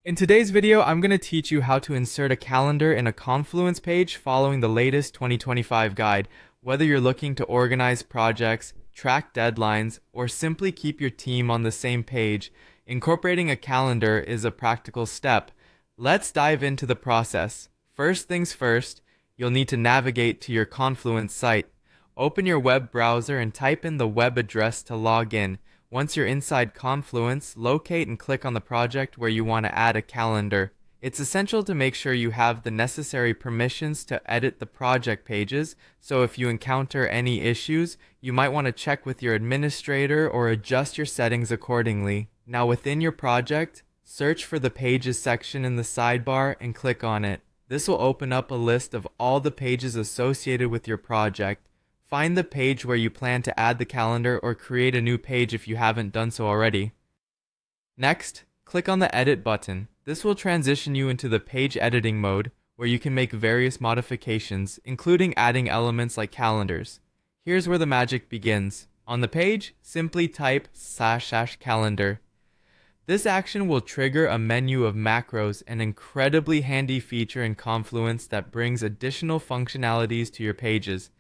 In today's video, I'm going to teach you how to insert a calendar in a Confluence page following the latest 2025 guide. Whether you're looking to organize projects, track deadlines, or simply keep your team on the same page, incorporating a calendar is a practical step. Let's dive into the process. First things first, you'll need to navigate to your Confluence site. Open your web browser and type in the web address to log in. Once you're inside Confluence, locate and click on the project where you want to add a calendar. It's essential to make sure you have the necessary permissions to edit the project pages, so if you encounter any issues, you might want to check with your administrator or adjust your settings accordingly. Now within your project, search for the Pages section in the sidebar and click on it. This will open up a list of all the pages associated with your project. Find the page where you plan to add the calendar or create a new page if you haven't done so already. Next, click on the Edit button. This will transition you into the page editing mode where you can make various modifications, including adding elements like calendars. Here's where the magic begins. On the page, simply type /calendar. This action will trigger a menu of macros, an incredibly handy feature in Confluence that brings additional functionalities to your pages.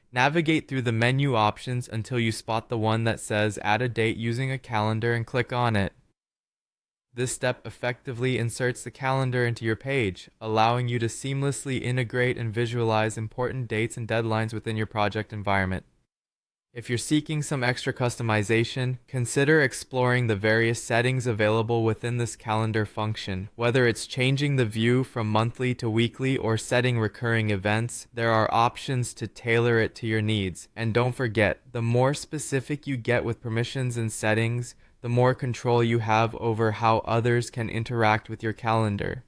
Navigate through the menu options until you spot the one that says Add a date using a calendar and click on it. This step effectively inserts the calendar into your page, allowing you to seamlessly integrate and visualize important dates and deadlines within your project environment. If you're seeking some extra customization, consider exploring the various settings available within this calendar function. Whether it's changing the view from monthly to weekly or setting recurring events, there are options to tailor it to your needs. And don't forget, the more specific you get with permissions and settings, the more control you have over how others can interact with your calendar.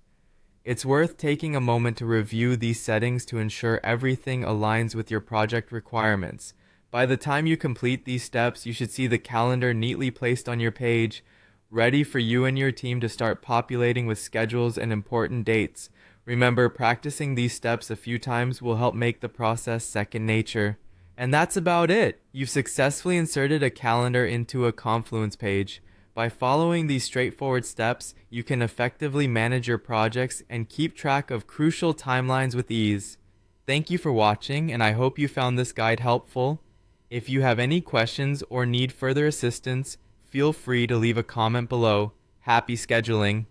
It's worth taking a moment to review these settings to ensure everything aligns with your project requirements. By the time you complete these steps, you should see the calendar neatly placed on your page, ready for you and your team to start populating with schedules and important dates. Remember, practicing these steps a few times will help make the process second nature. And that's about it. You've successfully inserted a calendar into a Confluence page. By following these straightforward steps, you can effectively manage your projects and keep track of crucial timelines with ease. Thank you for watching, and I hope you found this guide helpful. If you have any questions or need further assistance, feel free to leave a comment below. Happy scheduling!